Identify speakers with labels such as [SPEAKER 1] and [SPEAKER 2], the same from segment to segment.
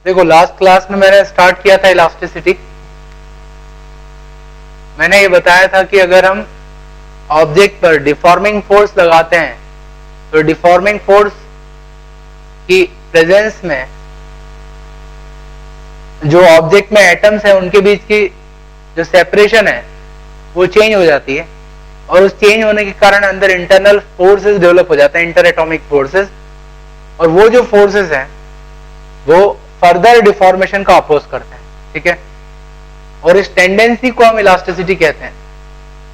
[SPEAKER 1] देखो last class में मैंने स्टार्ट किया था इलास्टिसिटी। मैंने ये बताया था कि अगर हम ऑब्जेक्ट पर डिफॉर्मिंग फोर्स लगाते हैं तो डिफॉर्मिंग फोर्स की प्रेजेंस में जो ऑब्जेक्ट में एटम्स है उनके बीच की जो सेपरेशन है वो चेंज हो जाती है, और उस चेंज होने के कारण अंदर इंटरनल फोर्सेस डेवलप हो जाते हैं, इंटर एटॉमिक फोर्सेस, और वो जो फोर्सेस हैं वो फर्दर डिफॉर्मेशन का अपोज करते हैं। ठीक है, और इस टेंडेंसी को हम इलास्टिसिटी कहते हैं।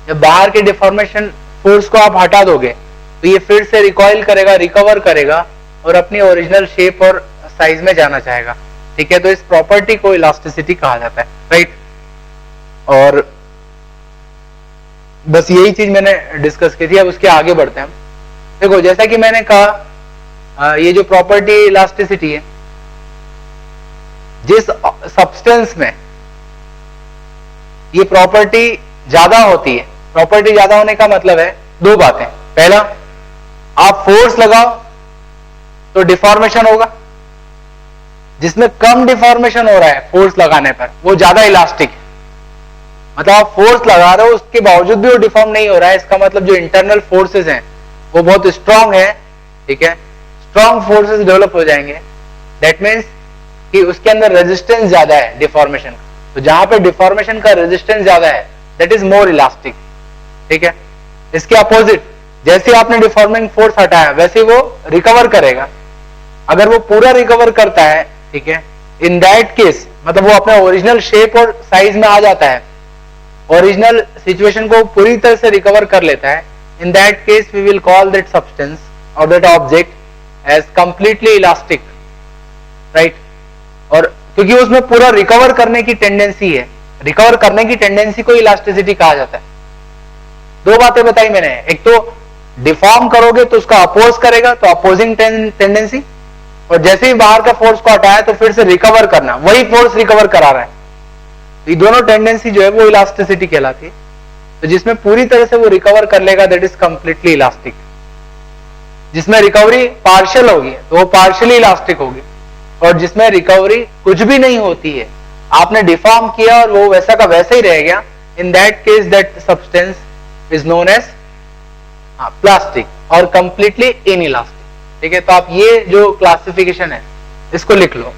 [SPEAKER 1] जब बाहर के डिफॉर्मेशन फोर्स को आप हटा दोगे तो ये फिर से रिकॉइल करेगा, रिकवर करेगा और अपनी ओरिजिनल शेप और साइज में जाना चाहेगा। ठीक है, तो इस प्रॉपर्टी को इलास्टिसिटी कहा जाता है, राइट। और बस यही चीज मैंने डिस्कस की थी। अब उसके आगे बढ़ते हैं हम। देखो जैसा कि मैंने कहा, ये जो प्रॉपर्टी इलास्टिसिटी है, जिस सब्सटेंस में ये प्रॉपर्टी ज्यादा होती है, प्रॉपर्टी ज्यादा होने का मतलब है दो बातें। पहला, आप फोर्स लगाओ तो डिफॉर्मेशन होगा। जिसमें कम डिफॉर्मेशन हो रहा है फोर्स लगाने पर वो ज्यादा इलास्टिक है। मतलब आप फोर्स लगा रहे हो उसके बावजूद भी वो डिफॉर्म नहीं हो रहा है, इसका मतलब जो इंटरनल फोर्सेस हैं वो बहुत स्ट्रांग है। ठीक है, स्ट्रांग फोर्सेस डेवलप हो जाएंगे। दैट मीन्स कि उसके अंदर रेजिस्टेंस ज्यादा है डिफॉर्मेशन का। तो जहां पे डिफॉर्मेशन का रेजिस्टेंस ज्यादा है दैट इज मोर इलास्टिक। ठीक है, इसके अपोजिट जैसे आपने डिफॉर्मिंग फोर्स हटाया वैसे वो रिकवर करेगा। अगर वो पूरा रिकवर करता है, ठीक है, इन दैट केस मतलब वो अपने ओरिजिनल शेप और साइज में आ जाता है, ओरिजिनल सिचुएशन को पूरी तरह से रिकवर कर लेता है, in that case we will call that substance और that object as completely elastic, right. और क्योंकि उसमें पूरा रिकवर करने की टेंडेंसी है, रिकवर करने की टेंडेंसी को इलास्टिसिटी कहा जाता है। दो बातें बताई मैंने, एक तो डिफॉर्म करोगे तो उसका अपोज करेगा, तो अपोजिंग टेंडेंसी, और जैसे ही बाहर का फोर्स को हटाया तो फिर से रिकवर करना, वही फोर्स रिकवर करा रहा है। तो ये दोनों टेंडेंसी जो है वो इलास्टिसिटी कहलाती है। तो जिसमें पूरी तरह से वो रिकवर कर लेगा दैट इज कंप्लीटली इलास्टिक। जिसमें रिकवरी पार्शियल होगी तो वो पार्शियली इलास्टिक होगी, और जिसमें रिकवरी कुछ भी नहीं होती है, आपने डिफॉर्म किया और वो वैसा का वैसा ही रह गया, in that case that substance is known as plastic और कंप्लीटली इनइलास्टिक। ठीक है, तो आप ये जो क्लासिफिकेशन है इसको लिख लो।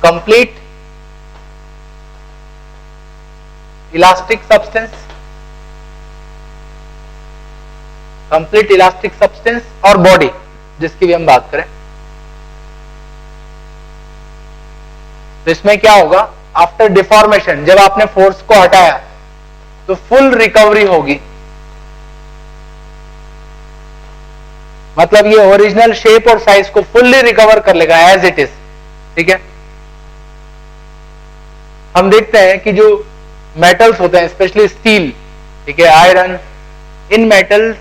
[SPEAKER 1] Complete elastic substance, complete elastic substance और बॉडी जिसकी भी हम बात करें, तो इसमें क्या होगा, आफ्टर डिफॉर्मेशन जब आपने फोर्स को हटाया तो फुल रिकवरी होगी। मतलब ये ओरिजिनल शेप और साइज को फुल्ली रिकवर कर लेगा एज इट इज। ठीक है, हम देखते हैं कि जो मेटल्स होते हैं स्पेशली स्टील, ठीक है, आयरन, इन मेटल्स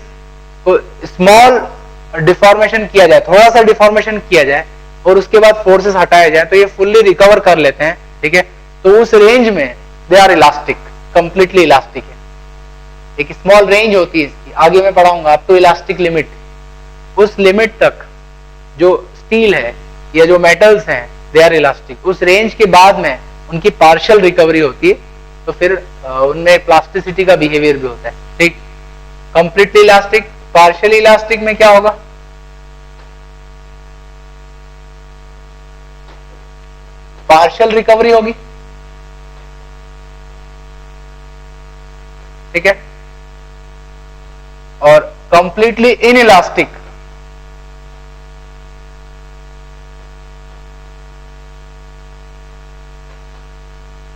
[SPEAKER 1] को स्मॉल डिफॉर्मेशन किया जाए, थोड़ा सा डिफॉर्मेशन किया जाए और उसके बाद फोर्सेस हटाए जाए तो ये फुल्ली रिकवर कर लेते हैं। ठीक है, तो उस रेंज में they are elastic, completely elastic है। एक स्मॉल रेंज होती है इसकी, आगे मैं पढ़ाऊंगा आपको इलास्टिक लिमिट। उस लिमिट तक जो स्टील है या जो मेटल्स हैं दे आर इलास्टिक। उस रेंज के बाद में उनकी पार्शियल रिकवरी होती है, तो फिर उनमें प्लास्टिसिटी का बिहेवियर भी होता है। ठीक, कंप्लीटली इलास्टिक, पार्शियली इलास्टिक में क्या होगा, पार्शियल रिकवरी होगी। ठीक है, और कंप्लीटली इनइलास्टिक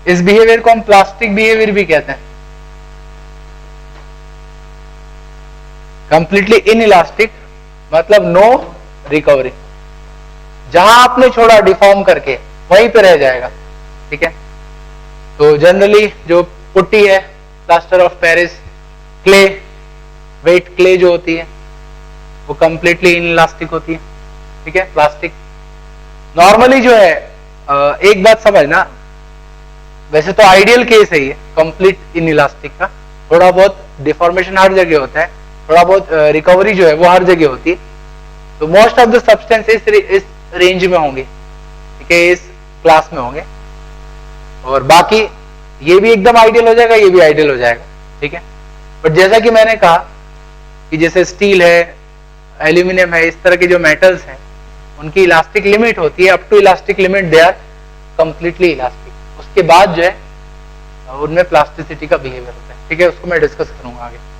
[SPEAKER 1] इस बिहेवियर को हम प्लास्टिक बिहेवियर भी कहते हैं। कंप्लीटली इनइलास्टिक मतलब नो रिकवरी, जहां आपने छोड़ा डिफॉर्म करके वहीं पे रह जाएगा। ठीक है, तो जनरली जो पुट्टी है, plaster of Paris, clay, wait clay जो होती है वो कंप्लीटली इनइलास्टिक होती है। ठीक है, प्लास्टिक नॉर्मली जो है, एक बात समझना, वैसे तो आइडियल केस है ये कंप्लीट इनइलास्टिक का, थोड़ा बहुत डिफॉर्मेशन हर जगह होता है, थोड़ा बहुत रिकवरी जो है वो हर जगह होती है। तो मोस्ट ऑफ द सब्सटेंस इस रेंज में होंगे। ठीक है, इस क्लास में होंगे। और बाकी ये भी एकदम आइडियल हो जाएगा, ये भी आइडियल हो जाएगा, ठीक है। बट जैसा कि मैंने कहा कि जैसे स्टील है, एल्यूमिनियम है, इस तरह के जो मेटल्स हैं उनकी इलास्टिक लिमिट होती है, up to elastic limit they are completely elastic. उसके बाद जो है उनमें प्लास्टिसिटी का बिहेवियर होता है, ठीक है, उसको मैं डिस्कस करूंगा आगे।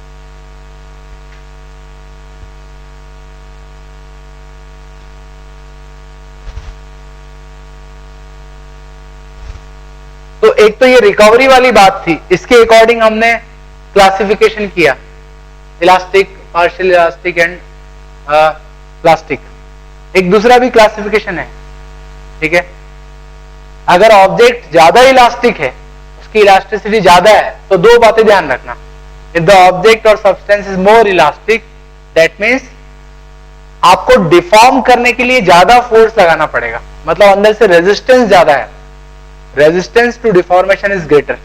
[SPEAKER 1] तो एक तो ये रिकवरी वाली बात थी, इसके अकॉर्डिंग हमने क्लासिफिकेशन किया, elastic, partial elastic and plastic. एक दूसरा भी क्लासिफिकेशन है, ठीक है। अगर ऑब्जेक्ट ज्यादा इलास्टिक है, उसकी इलास्टिसिटी ज्यादा है, तो दो बातें ध्यान रखना। इफ द ऑब्जेक्ट और substance is more elastic, that means आपको डिफॉर्म करने के लिए ज्यादा फोर्स लगाना पड़ेगा, मतलब अंदर से रेजिस्टेंस ज्यादा है, resistance to deformation is greater.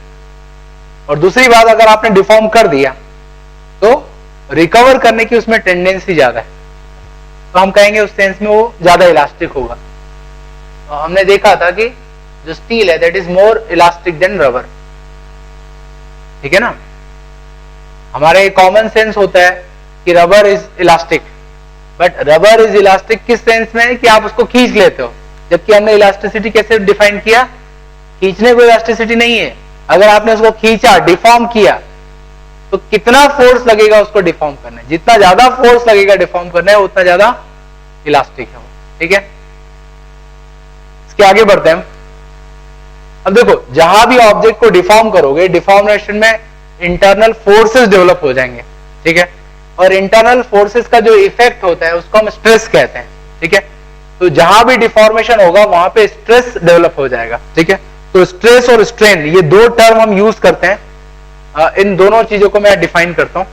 [SPEAKER 1] और दूसरी बात, अगर आपने डिफॉर्म कर दिया तो रिकवर करने की उसमें टेंडेंसी ज्यादा है, तो हम कहेंगे उस सेंस में वो ज्यादा इलास्टिक होगा। तो हमने देखा था कि जो स्टील है that is more elastic than rubber, ठीक है ना। हमारे कॉमन सेंस होता है कि rubber is elastic, but rubber is elastic किस सेंस में है कि आप उसको खींच लेते हो, जबकि हमने इलास्टिसिटी कैसे डिफाइन किया, खींचने को इलास्टिसिटी नहीं है। अगर आपने उसको खींचा, डिफॉर्म किया, तो कितना फोर्स लगेगा उसको डिफॉर्म करने, जितना ज्यादा फोर्स लगेगा डिफॉर्म करने उतना ज्यादा इलास्टिक है वो, ठीक है। इसके आगे बढ़ते हैं। अब देखो, जहां भी ऑब्जेक्ट को डिफॉर्म करोगे, डिफॉर्मेशन में इंटरनल फोर्सेस डेवलप हो जाएंगे, ठीक है। और इंटरनल फोर्सेस का जो इफेक्ट होता है उसको हम स्ट्रेस कहते हैं, ठीक है। तो जहां भी डिफॉर्मेशन होगा वहां पे स्ट्रेस डेवलप हो जाएगा, ठीक है। तो स्ट्रेस और स्ट्रेन, ये दो टर्म हम यूज करते हैं, इन दोनों चीजों को मैं डिफाइन करता हूं।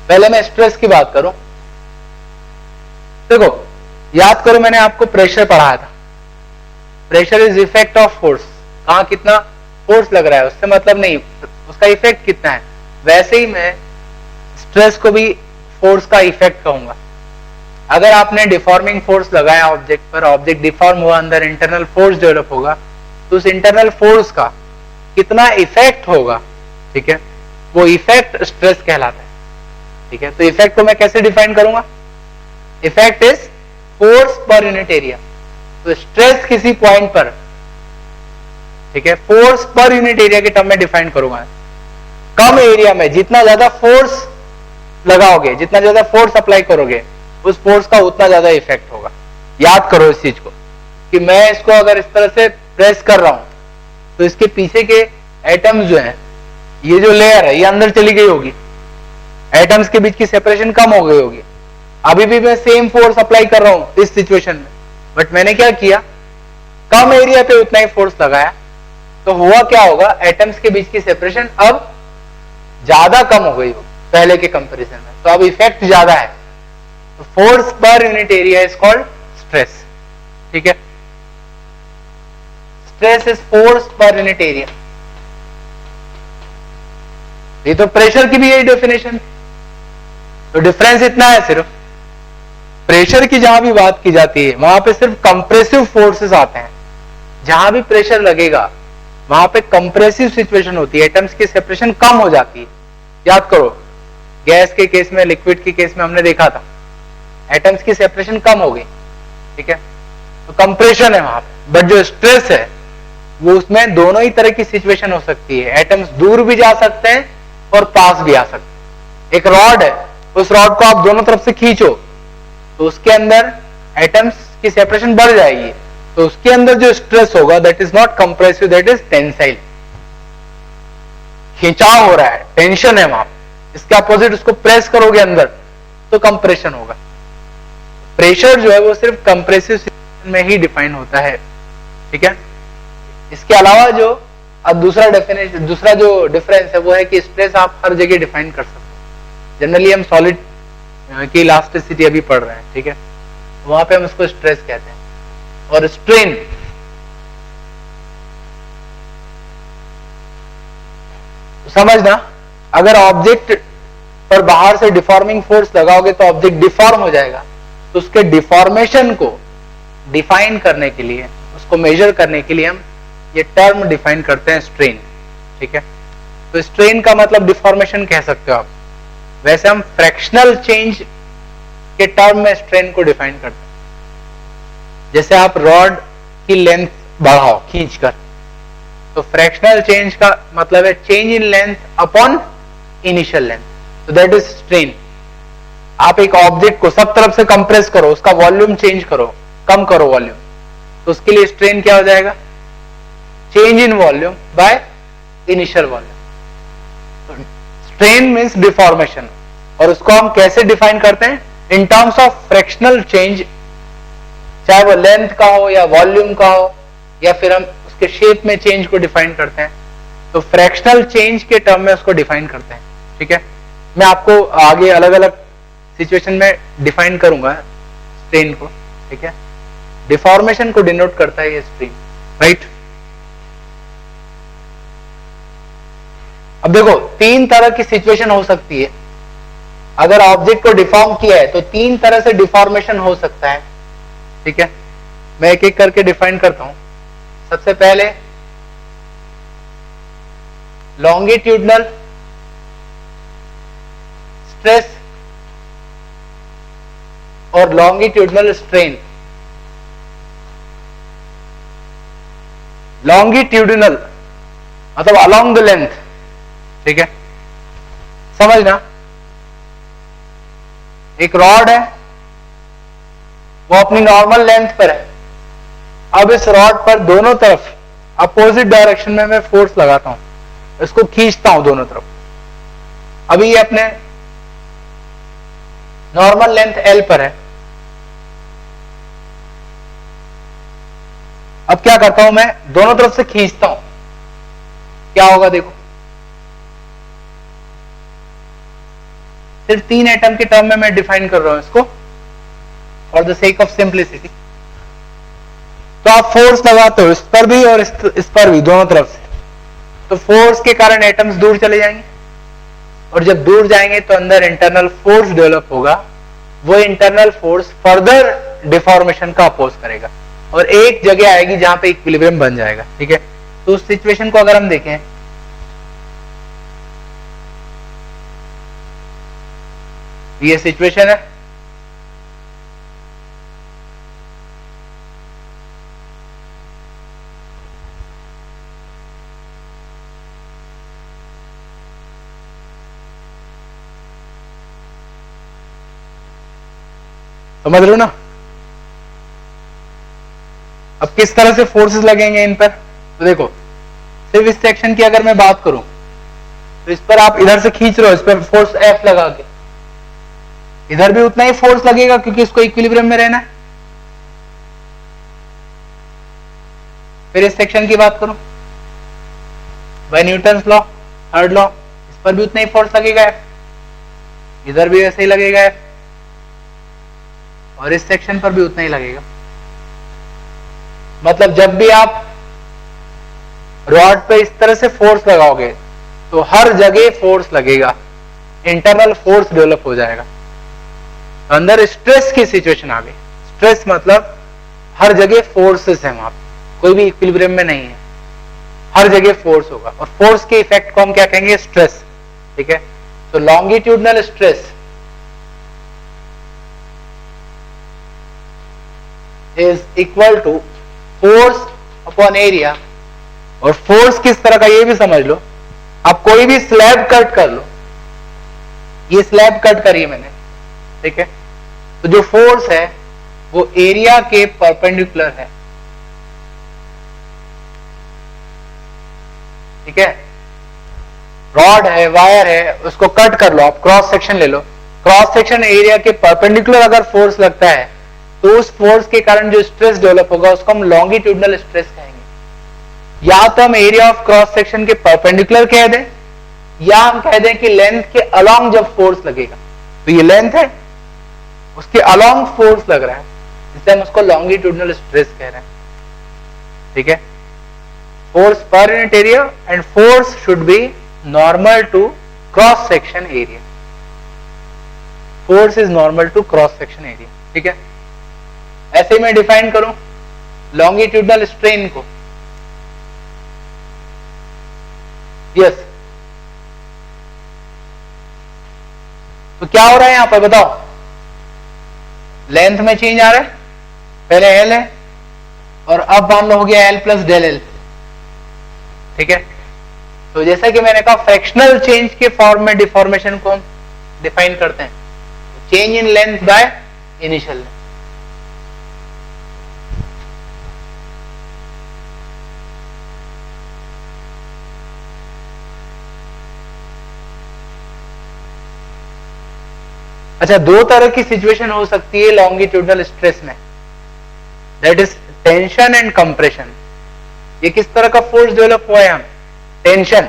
[SPEAKER 1] पहले मैं स्ट्रेस की बात करूं। देखो, याद करो मैंने आपको प्रेशर पढ़ाया था। Pressure is effect of force, कहां कितना फोर्स लग रहा है उससे मतलब नहीं, उसका इफेक्ट कितना है। वैसे ही मैं स्ट्रेस को भी फोर्स का इफेक्ट कहूंगा। अगर आपने डिफॉर्मिंग फोर्स लगाया ऑब्जेक्ट पर, ऑब्जेक्ट डिफॉर्म हुआ, अंदर इंटरनल फोर्स डेवलप होगा, तो उस इंटरनल फोर्स का कितना इफेक्ट होगा, ठीक है, वो इफेक्ट स्ट्रेस कहलाता है, ठीक है। तो इफेक्ट को मैं कैसे डिफाइन करूंगा, effect is force per unit area. तो स्ट्रेस किसी पॉइंट पर, ठीक है, फोर्स पर यूनिट एरिया के टर्म में डिफाइन करूंगा। कम एरिया में जितना ज्यादा फोर्स लगाओगे, जितना ज्यादा फोर्स अप्लाई करोगे, उस फोर्स का उतना ज्यादा इफेक्ट होगा। याद करो इस चीज को कि मैं इसको अगर इस तरह से प्रेस कर रहा हूं तो इसके पीछे के एटम्स जो हैं, ये जो लेयर है ये अंदर चली गई होगी, एटम्स के बीच की सेपरेशन कम हो गई होगी। अभी भी मैं सेम फोर्स अप्लाई कर रहा हूं इस सिचुएशन में, बट मैंने क्या किया, कम एरिया पे उतना ही फोर्स लगाया, तो हुआ क्या होगा, एटम्स के बीच की सेपरेशन अब ज्यादा कम हो गई होगी पहले के कंपैरिजन में, तो अब इफेक्ट ज्यादा है। तो force per unit area is called stress, ठीक है। Stress is force per unit area. ये तो प्रेशर की भी यही डेफिनेशन। तो डिफरेंस इतना है सिर्फ, प्रेशर की जहां भी बात की जाती है वहां पे सिर्फ कंप्रेसिव फोर्सेस आते हैं। जहां भी प्रेशर लगेगा वहां पे कंप्रेसिव सिचुएशन होती है, एटम्स की सेपरेशन कम हो जाती है। याद करो, गैस के केस में, लिक्विड के केस में हमने देखा था एटम्स की सेपरेशन कम हो गई, ठीक है, तो कंप्रेशन है वहां पे। बट जो स्ट्रेस है वो उसमें दोनों ही तरह की सिचुएशन हो सकती है, एटम्स दूर भी जा सकते हैं और पास भी आ सकते हैं। एक रॉड है, उस रॉड को आप दोनों तरफ से खींचो तो उसके अंदर एटम्स की सेपरेशन बढ़ जाएगी, तो उसके अंदर जो स्ट्रेस होगा that is not compressive, that is tensile. खिंचाव हो रहा है, टेंशन है वहां। इसके अपोजिट उसको प्रेस करोगे अंदर तो कंप्रेशन होगा। प्रेशर जो है वो सिर्फ कंप्रेसिव सिचुएशन में ही डिफाइन होता है, ठीक है। इसके अलावा जो अब दूसरा डेफिनेशन, दूसरा जो डिफरेंस है वो है कि स्ट्रेस आप हर जगह डिफाइन कर सकते हैं। जनरली हम सॉलिड की इलास्टिसिटी अभी पढ़ रहे हैं, ठीक है, वहां पे हम इसको स्ट्रेस कहते हैं। और समझना, अगर ऑब्जेक्ट पर बाहर से डिफॉर्मिंग फोर्स लगाओगे तो ऑब्जेक्ट डिफॉर्म हो जाएगा, तो उसके डिफॉर्मेशन को डिफाइन करने के लिए, उसको मेजर करने के लिए हम ये टर्म डिफाइन करते हैं स्ट्रेन। ठीक है, तो स्ट्रेन का मतलब डिफॉर्मेशन कह सकते हो आप। वैसे हम फ्रैक्शनल चेंज के टर्म में स्ट्रेन को डिफाइन करते हैं। जैसे आप रॉड की लेंथ बढ़ाओ खींचकर, तो फ्रैक्शनल चेंज का मतलब है change in length upon initial length, तो दैट इज स्ट्रेन। आप एक ऑब्जेक्ट को सब तरफ से कंप्रेस करो, उसका वॉल्यूम चेंज करो, कम करो वॉल्यूम, तो उसके लिए स्ट्रेन क्या हो जाएगा? Change in volume by initial volume. Strain means deformation, और उसको हम कैसे डिफाइन करते हैं? In terms of fractional change, चाहे वो लेंथ का हो या वॉल्यूम का हो, या फिर हम उसके शेप में चेंज को डिफाइन करते हैं, तो फ्रैक्शनल चेंज के टर्म में उसको डिफाइन करते हैं। ठीक है, मैं आपको आगे अलग अलग सिचुएशन में डिफाइन करूंगा स्ट्रेन को। ठीक है, डिफॉर्मेशन को डिनोट करता है ये स्ट्रेन, राइट। अब देखो, तीन तरह की सिचुएशन हो सकती है। अगर ऑब्जेक्ट को डिफॉर्म किया है तो तीन तरह से डिफॉर्मेशन हो सकता है। ठीक है, मैं एक एक करके डिफाइन करता हूं। सबसे पहले लॉन्गिट्यूडनल स्ट्रेस और लॉन्गिट्यूडनल स्ट्रेन। लॉन्गिट्यूडनल मतलब अलोंग द लेंथ। ठीक है, समझना, एक रॉड है, वो अपनी नॉर्मल लेंथ पर है। अब इस रॉड पर दोनों तरफ अपोजिट डायरेक्शन में मैं फोर्स लगाता हूं, इसको खींचता हूं दोनों तरफ। अभी ये अपने नॉर्मल लेंथ L पर है। अब क्या करता हूं मैं? दोनों तरफ से खींचता हूं, क्या होगा देखो। सिर्फ तीन एटम के टर्म में मैं डिफाइन कर रहा हूं इसको for the sake of simplicity. तो आप फोर्स लगाते हो इस पर भी और इस पर भी, दोनों तरफ से, तो फोर्स के कारण एटम्स दूर चले जाएंगे, और जब दूर जाएंगे तो अंदर इंटरनल फोर्स डेवलप होगा। वो इंटरनल फोर्स फर्दर डिफॉर्मेशन का अपोज करेगा और एक जगह आएगी जहां पे इक्विलिब्रियम बन जाएगा। ठीक है, तो उस सिचुएशन को अगर हम देखें, ये सिचुएशन है, समझ रहे हो ना। अब किस तरह से फोर्सेस लगेंगे इन पर, तो देखो, सिर्फ इस सेक्शन की अगर मैं बात करूं तो इस पर आप इधर से खींच रहे हो, इस पर फोर्स F लगा के, इधर भी उतना ही फोर्स लगेगा क्योंकि इसको इक्विलिब्रियम में रहना है। फिर इस सेक्शन की बात करूं, by Newton's law, third law, इस पर भी उतना ही फोर्स लगेगा F, इधर भी वैसे ही लगेगा F, और इस सेक्शन पर भी उतना ही लगेगा। मतलब जब भी आप रॉड पे इस तरह से फोर्स लगाओगे तो हर जगह फोर्स लगेगा, इंटरनल फोर्स डेवलप हो जाएगा। अंदर स्ट्रेस की सिचुएशन आ गई। स्ट्रेस मतलब हर जगह फोर्सेस हैं, वहां कोई भी इक्विलिब्रियम में नहीं है, हर जगह फोर्स होगा, और फोर्स के इफेक्ट को हम क्या कहेंगे? स्ट्रेस। ठीक है, तो longitudinal stress is equal to force upon area. और फोर्स किस तरह का ये भी समझ लो। आप कोई भी स्लैब कट कर लो, ये स्लैब कट करिए मैंने, ठीक है, तो जो फोर्स है वो एरिया के परपेंडिकुलर है। ठीक है, रॉड है, वायर है, उसको कट कर लो, आप क्रॉस सेक्शन ले लो, क्रॉस सेक्शन एरिया के परपेंडिकुलर अगर फोर्स लगता है तो उस फोर्स के कारण जो स्ट्रेस डेवलप होगा उसको हम लॉन्गिट्यूडनल स्ट्रेस कहेंगे। या तो हम एरिया ऑफ क्रॉस सेक्शन के परपेंडिकुलर कह दें, या हम कह दें कि लेंथ के अलोंग जब फोर्स लगेगा, तो ये लेंथ है, उसके अलोंग फोर्स लग रहा है, इससे हम उसको लॉन्गिट्यूडनल स्ट्रेस कह रहे हैं। ठीक है, force per unit area and force should be normal to cross section area, force is normal to cross section area, ठीक है। ऐसे मैं डिफाइन करूं लॉन्गिट्यूडनल स्ट्रेन को, यस तो क्या हो रहा है यहां पर बताओ, लेंथ में चेंज आ रहा है, पहले एल है और अब मान लो हो गया एल प्लस डेल एल, ठीक है। तो जैसा कि मैंने कहा फ्रैक्शनल चेंज के फॉर्म में डिफॉर्मेशन को हम डिफाइन करते हैं, change in length by initial length. अच्छा, दो तरह की सिचुएशन हो सकती है लॉन्गिट्यूडनल स्ट्रेस में, that is tension and compression. ये किस तरह का फोर्स डेवलप हुआ है यहां, टेंशन,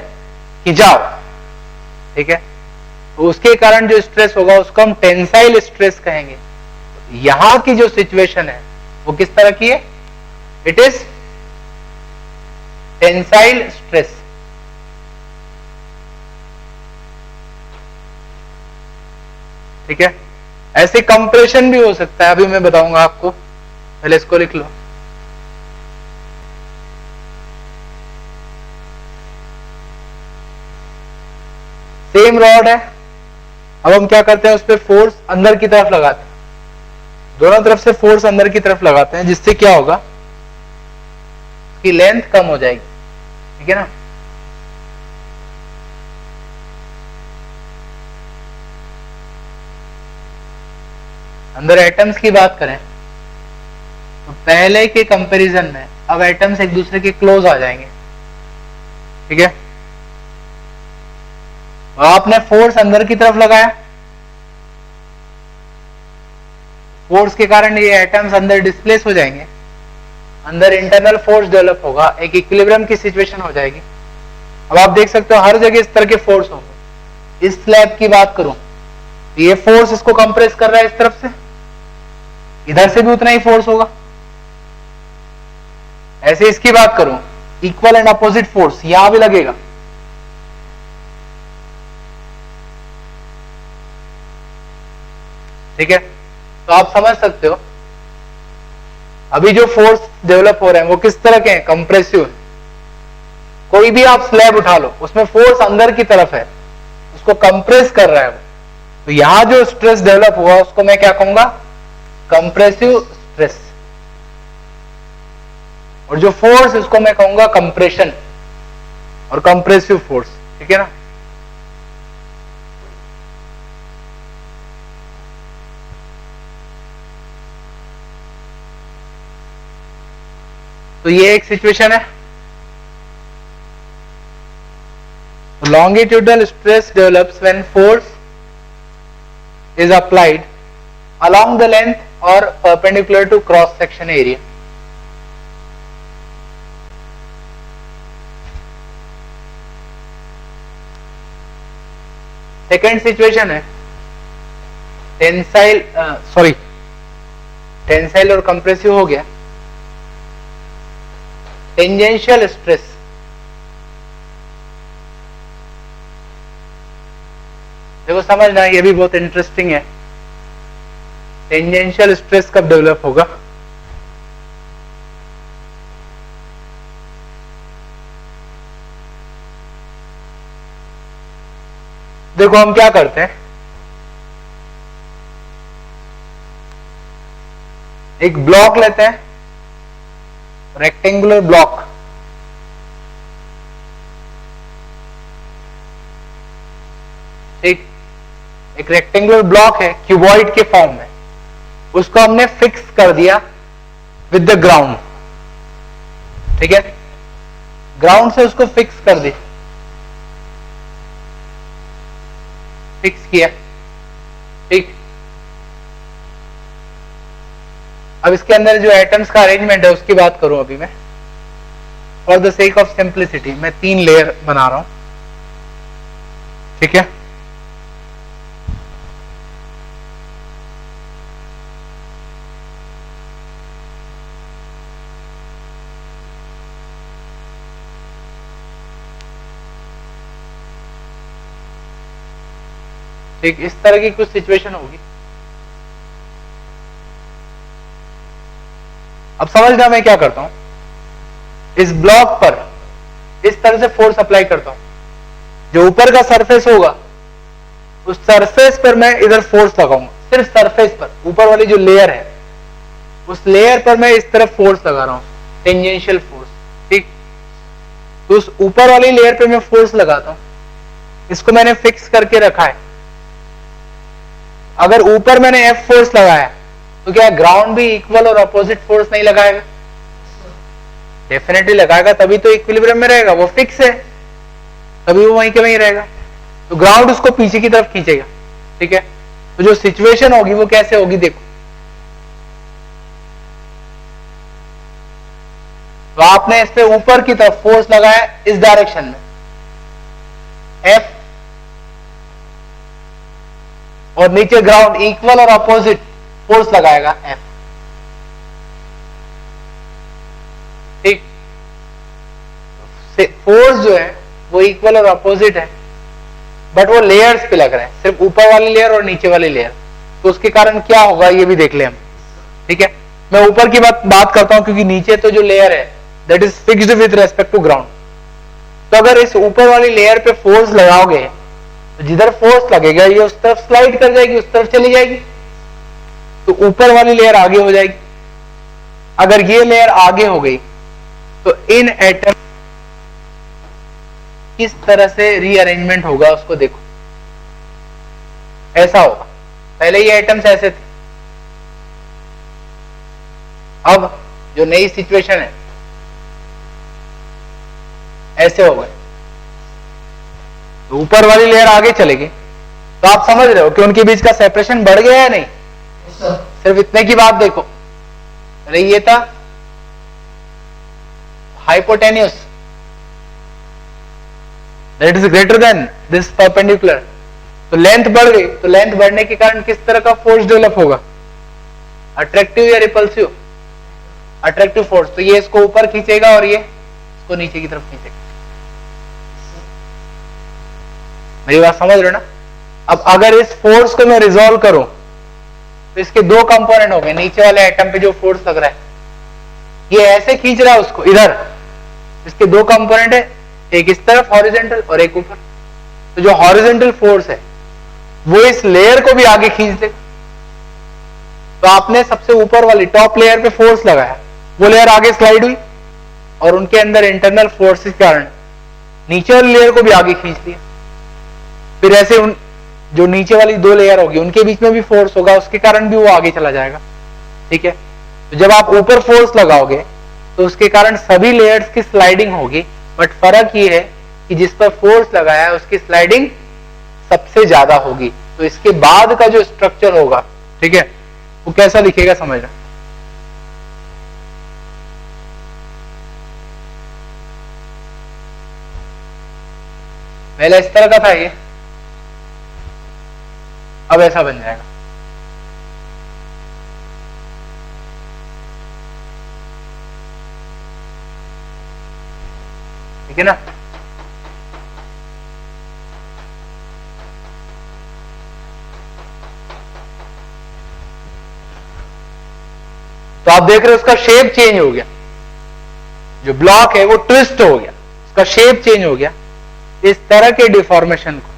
[SPEAKER 1] खिंचाव, ठीक है। तो उसके कारण जो स्ट्रेस होगा उसको हम टेंसाइल स्ट्रेस कहेंगे। यहां की जो सिचुएशन है वो किस तरह की है, इट इज टेंसाइल स्ट्रेस, ठीक है। ऐसे कंप्रेशन भी हो सकता है, अभी मैं बताऊंगा आपको, पहले इसको लिख लो। सेम रॉड है, अब हम क्या करते हैं उस पर फोर्स अंदर की तरफ लगाते हैं, दोनों तरफ से फोर्स अंदर की तरफ लगाते हैं, जिससे क्या होगा कि लेंथ कम हो जाएगी, ठीक है ना। अंदर एटम्स की बात करें तो पहले के कंपैरिजन में अब एटम्स एक दूसरे के क्लोज आ जाएंगे, ठीक है। आपने फोर्स अंदर की तरफ लगाया, फोर्स के कारण ये एटम्स अंदर डिस्प्लेस हो जाएंगे, अंदर इंटरनल फोर्स डेवलप होगा, एक इक्विलिब्रियम की सिचुएशन हो जाएगी। अब आप देख सकते हो हर जगह इस तरह के फोर्स होंगे। इस स्लैब की बात करूं तो ये फोर्स इसको कंप्रेस कर रहा है इस तरफ से, इधर से भी उतना ही फोर्स होगा। ऐसे इसकी बात करूं, इक्वल एंड अपोजिट फोर्स यहां भी लगेगा, ठीक है। तो आप समझ सकते हो अभी जो फोर्स डेवलप हो रहे हैं वो किस तरह के हैं, कंप्रेसिव। कोई भी आप स्लैब उठा लो उसमें फोर्स अंदर की तरफ है, उसको कंप्रेस कर रहा है वो, तो यहां जो स्ट्रेस डेवलप हुआ उसको मैं क्या कहूंगा, कंप्रेसिव स्ट्रेस। और जो फोर्स उसको मैं कहूंगा कंप्रेशन और कंप्रेसिव फोर्स, ठीक है ना। तो ये एक सिचुएशन है। Longitudinal stress develops when force is applied along the length or perpendicular to cross section area. Second situation है टेंसाइल, टेंसाइल और कंप्रेसिव हो गया। टेंजेंशियल स्ट्रेस, देखो समझना ये भी बहुत इंटरेस्टिंग है। टेंजेंशियल स्ट्रेस कब डेवलप होगा, देखो हम क्या करते हैं, एक ब्लॉक लेते हैं, रेक्टेंगुलर ब्लॉक, ठीक, एक रेक्टेंगुलर ब्लॉक है क्यूबॉइड के फॉर्म में, उसको हमने फिक्स कर दिया विद द ग्राउंड, ठीक है। ग्राउंड से उसको फिक्स कर दी, फिक्स किया, ठीक। अब इसके अंदर जो एटम्स का अरेंजमेंट है उसकी बात करूं अभी मैं, for the sake of simplicity मैं 3 लेयर बना रहा हूं, ठीक है। ठीक, इस तरह की कुछ सिचुएशन होगी। अब समझना मैं क्या करता हूं, इस ब्लॉक पर इस तरह से फोर्स अप्लाई करता हूं, जो ऊपर का सरफेस होगा उस सरफेस पर मैं इधर फोर्स लगाऊंगा, सिर्फ सरफेस पर, ऊपर वाली जो लेयर है उस लेयर पर मैं इस तरफ फोर्स लगा रहा हूं, टेंजेंशियल फोर्स। ठीक, तो उस ऊपर वाली लेयर पे मैं फोर्स लगाता हूं, इसको मैंने फिक्स करके रखा है। अगर ऊपर मैंने एफ फोर्स लगाया तो क्या ग्राउंड भी इक्वल और अपोजिट फोर्स नहीं लगाएगा? डेफिनेटली लगाएगा, तभी तो इक्विलिब्रियम में रहेगा, वो फिक्स है, तभी वो वहीं के वहीं रहेगा। तो ग्राउंड उसको पीछे की तरफ खींचेगा। ठीक है, तो जो सिचुएशन होगी वो कैसे होगी देखो, तो आपने इस पे ऊपर की तरफ फोर्स लगाया इस डायरेक्शन में एफ, और नीचे ग्राउंड इक्वल और अपोजिट फोर्स लगाएगा एफ। ठीक, फोर्स जो है वो इक्वल और अपोजिट है, बट वो लेयर्स पे लग रहा है, सिर्फ ऊपर वाली लेयर और नीचे वाली लेयर। तो उसके कारण क्या होगा ये भी देख ले हम। ठीक है, मैं ऊपर की बात करता हूं, क्योंकि नीचे तो जो लेयर है that is fixed with respect to ground. तो अगर इस ऊपर वाली लेयर पे फोर्स लगाओगे तो जिधर फोर्स लगेगा ये उस तरफ स्लाइड कर जाएगी, उस तरफ चली जाएगी, तो ऊपर वाली लेयर आगे हो जाएगी। अगर ये लेयर आगे हो गई तो इन एटम किस तरह से रीअरेंजमेंट होगा उसको देखो, ऐसा होगा। पहले ये एटम्स ऐसे थे, अब जो नई सिचुएशन है ऐसे हो गए, तो ऊपर वाली लेयर आगे चलेगी। तो आप समझ रहे हो कि उनके बीच का सेपरेशन बढ़ गया है नहीं? सिर्फ इतने की बात देखो, अरे ये था hypotenuse, that is greater than this perpendicular, तो लेंथ बढ़ गई, तो लेंथ बढ़ने के कारण किस तरह का फोर्स डेवलप होगा? अट्रैक्टिव या रिपल्सिव? Attractive force. तो ये इसको ऊपर खींचेगा और ये इसको नीचे की तरफ खींचेगा। मेरी बात समझ रहे हो ना? अब अगर इस फोर्स को मैं रिजॉल्व करूं तो इसके दो कंपोनेंट हो गए, नीचे वाले एटम पे जो फोर्स लग रहा है ये ऐसे खींच रहा है उसको इधर, इसके दो कंपोनेंट है, एक इस तरफ हॉरिजॉन्टल और एक ऊपर। तो जो हॉरिजॉन्टल फोर्स है वो इस लेयर को भी आगे खींच दे। तो आपने सबसे ऊपर वाली टॉप लेयर पे फोर्स लगाया, वो लेयर आगे स्लाइड हुई और उनके अंदर इंटरनल फोर्स के कारण नीचे वाली लेयर को भी आगे खींच लिया। फिर ऐसे जो नीचे वाली दो लेयर होगी उनके बीच में भी फोर्स होगा, उसके कारण भी वो आगे चला जाएगा। ठीक है, तो जब आप ऊपर फोर्स लगाओगे तो उसके कारण सभी लेयर्स की स्लाइडिंग होगी, बट फर्क ये है कि जिस पर फोर्स लगाया है उसकी स्लाइडिंग सबसे ज्यादा होगी। तो इसके बाद का जो स्ट्रक्चर होगा, ठीक है, वो कैसा दिखेगा समझना। पहले इस तरह का था ये, अब ऐसा बन जाएगा। ठीक है ना? तो आप देख रहे हो उसका शेप चेंज हो गया, जो ब्लॉक है वो ट्विस्ट हो गया, उसका शेप चेंज हो गया, इस तरह के डिफॉर्मेशन को।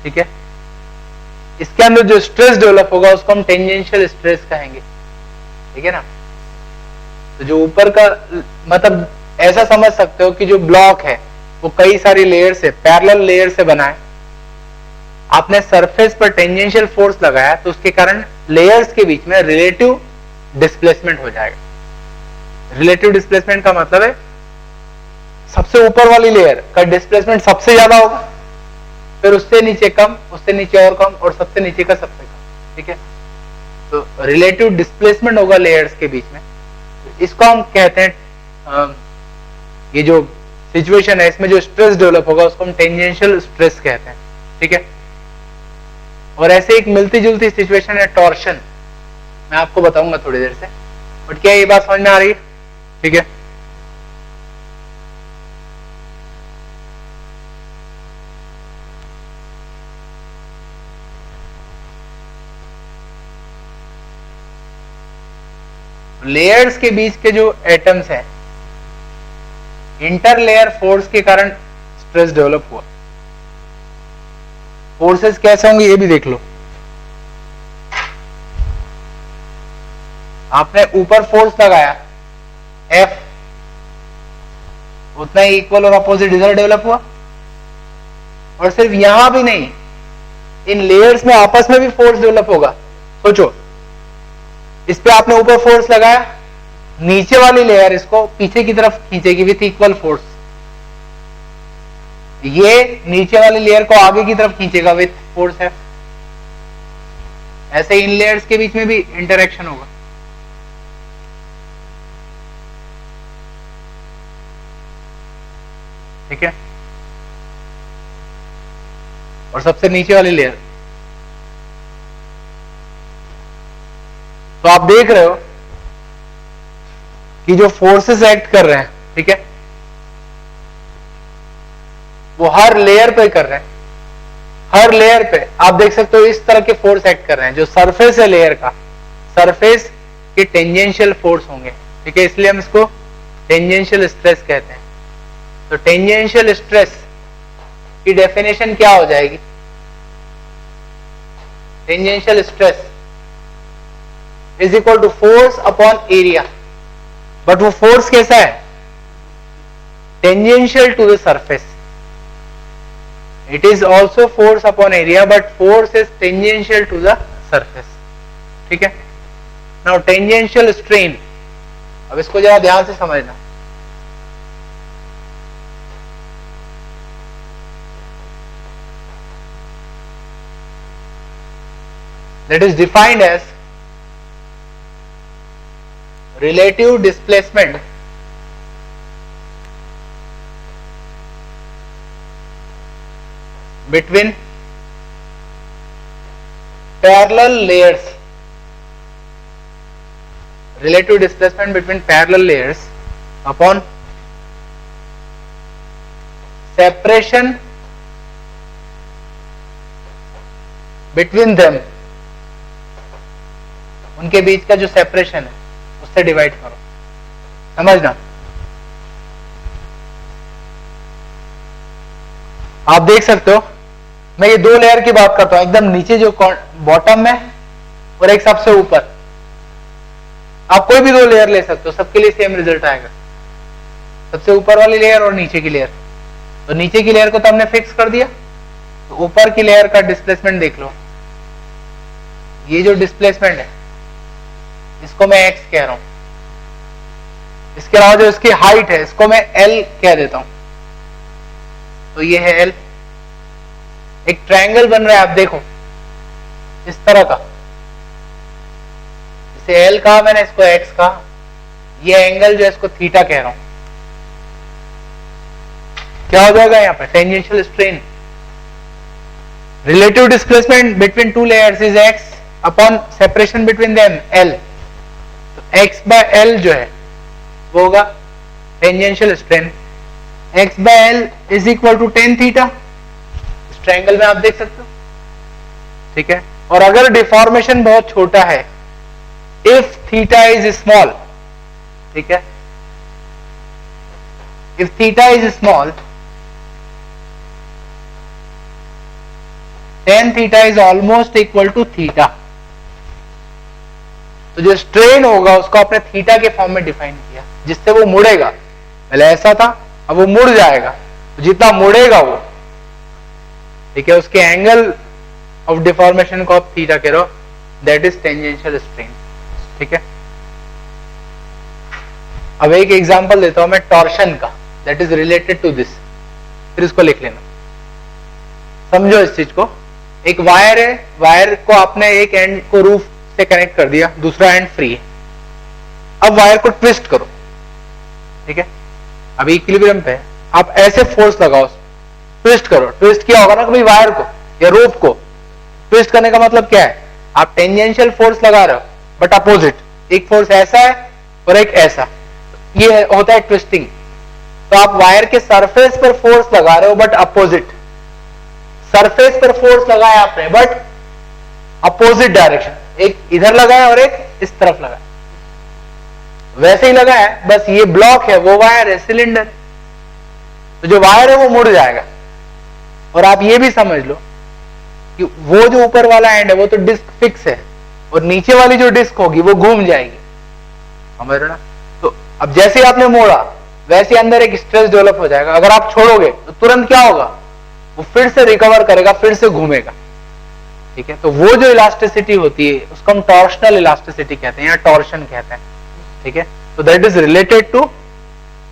[SPEAKER 1] ठीक है, इसके अंदर जो स्ट्रेस डेवलप होगा उसको हम टेंजेंशियल स्ट्रेस कहेंगे। ठीक है ना? तो जो ऊपर का मतलब ऐसा समझ सकते हो कि जो ब्लॉक है वो कई सारी लेयर से, पैरेलल लेयर से बना है। आपने सरफेस पर टेंजेंशियल फोर्स लगाया तो उसके कारण लेयर्स के बीच में रिलेटिव डिस्प्लेसमेंट हो जाएगा। रिलेटिव डिस्प्लेसमेंट का मतलब है सबसे ऊपर वाली लेयर का डिस्प्लेसमेंट सबसे ज्यादा होगा, फिर उससे नीचे कम, उससे नीचे और कम, और सबसे नीचे का सबसे कम। ठीक है, तो रिलेटिव डिस्प्लेसमेंट होगा लेयर्स के बीच में। इसको हम कहते हैं, ये जो सिचुएशन है इसमें जो स्ट्रेस डेवलप होगा उसको हम टेंजेंशियल स्ट्रेस कहते हैं। ठीक है, और ऐसे एक मिलती जुलती सिचुएशन है टॉर्शन, मैं आपको बताऊंगा थोड़ी देर से। बट क्या ये बात समझ में आ रही है? ठीक है, लेयर्स के बीच के जो एटम्स हैं, इंटरलेयर फोर्स के कारण स्ट्रेस डेवलप हुआ। फोर्सेस कैसे होंगे ये भी देख लो। आपने ऊपर फोर्स लगाया F, उतना ही इक्वल और अपोजिट इधर डेवलप हुआ। और सिर्फ यहां भी नहीं, इन लेयर्स में आपस में भी फोर्स डेवलप होगा। सोचो, इस पे आपने ऊपर फोर्स लगाया, नीचे वाली लेयर इसको पीछे की तरफ खींचेगी विथ इक्वल फोर्स, ये नीचे वाली लेयर को आगे की तरफ खींचेगा विथ फोर्स है। ऐसे इन लेयर्स के बीच में भी इंटरेक्शन होगा। ठीक है। और सबसे नीचे वाली लेयर, तो आप देख रहे हो कि जो फोर्सेस एक्ट कर रहे हैं, ठीक है, वो हर लेयर पे कर रहे हैं। हर लेयर पे आप देख सकते हो इस तरह के फोर्स एक्ट कर रहे हैं। जो सरफेस है लेयर का, सरफेस के टेंजेंशियल फोर्स होंगे। ठीक है, इसलिए हम इसको टेंजेंशियल स्ट्रेस कहते हैं। तो टेंजेंशियल स्ट्रेस की डेफिनेशन क्या हो जाएगी? Tangential stress is equal to force upon area. But वो फोर्स कैसा है? Tangential to the surface. It is also force upon area, but force is tangential to the surface. ठीक है। Now tangential strain, अब इसको जरा ध्यान से समझना। That is defined as relative displacement between parallel layers, relative displacement between parallel layers upon separation between them, उनके बीच का जो सेपरेशन है उससे डिवाइड करो। समझना, आप देख सकते हो मैं ये दो लेयर की बात करता हूं, एकदम नीचे जो बॉटम में और एक सबसे ऊपर। आप कोई भी दो लेयर ले सकते हो, सबके लिए सेम रिजल्ट आएगा। सबसे ऊपर वाली लेयर और नीचे की लेयर। तो नीचे की लेयर को तो हमने फिक्स कर दिया, तो ऊपर की लेयर का डिस्प्लेसमेंट देख लो। ये जो डिस्प्लेसमेंट है इसको मैं x कह रहा हूं। इसके अलावा जो इसकी हाइट है इसको मैं l कह देता हूं। तो ये है l। एक ट्रायंगल बन रहा है, आप देखो इस तरह का, इसे l कहा मैंने, इसको x कहा। ये एंगल जो है इसको थीटा कह रहा हूं। क्या हो जाएगा यहाँ पे? Tangential strain. Relative displacement between two layers is x upon separation between them l। तो x बाय l जो है वो होगा tangential strain. x by l is equal to tan theta. इस ट्रायंगल में आप देख सकते हो। ठीक है। और अगर डिफॉर्मेशन बहुत छोटा है, इफ थीटा इज स्मॉल, ठीक है, if theta is small, tan theta is almost equal to theta. तो जो स्ट्रेन होगा उसको आपने थीटा के फॉर्म में डिफाइन किया, जिससे वो मुड़ेगा। पहले ऐसा था, अब वो मुड़ जाएगा। तो जितना मुड़ेगा वो, ठीक है, उसके एंगल ऑफ डिफॉर्मेशन को आप थीटा कह रहे हो, दैट इज टेंजेंशियल स्ट्रेन। ठीक है। अब एक एग्जांपल देता हूं मैं टॉर्शन का, that is related to this, फिर इसको लिख लेना। समझो इस चीज को। एक वायर है, वायर को आपने एक एंड को रूफ से कनेक्ट कर दिया, दूसरा एंड फ्री है। अब वायर को ट्विस्ट करो, ठीक है, अभी इक्विलिब्रियम पे है। आप ऐसे फोर्स लगाओ, ट्विस्ट करो। ट्विस्ट किया होगा ना कभी वायर को या रोप को? ट्विस्ट करने का मतलब क्या है? आप टेंजेंशियल फोर्स लगा रहे हो बट अपोजिट। एक फोर्स ऐसा है और एक ऐसा, ये होता है ट्विस्टिंग। तो आप वायर के सरफेस पर फोर्स लगा रहे हो बट अपोजिट। सरफेस पर फोर्स लगाया आपने बट अपोजिट डायरेक्शन। एक इधर लगाया और एक इस तरफ लगाया। वैसे ही लगा है, बस ये ब्लॉक है, वो वायर है, सिलेंडर। तो जो वायर है वो मुड़ जाएगा। और आप ये भी समझ लो कि वो जो ऊपर वाला एंड है वो तो डिस्क फिक्स है, और नीचे वाली जो डिस्क होगी वो घूम जाएगी, समझ रहे ना। तो अब जैसे आपने मोड़ा वैसे अंदर एक स्ट्रेस डेवलप हो जाएगा। अगर आप छोड़ोगे तो तुरंत क्या होगा, वो फिर से रिकवर करेगा, फिर से घूमेगा, ठीक है। तो वो जो इलास्टिसिटी होती है उसको हम टॉर्शनल इलास्टिसिटी कहते हैं या टॉर्शन कहते हैं, ठीक है। तो that is related to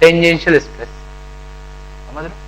[SPEAKER 1] tangential stress, समझ रहे।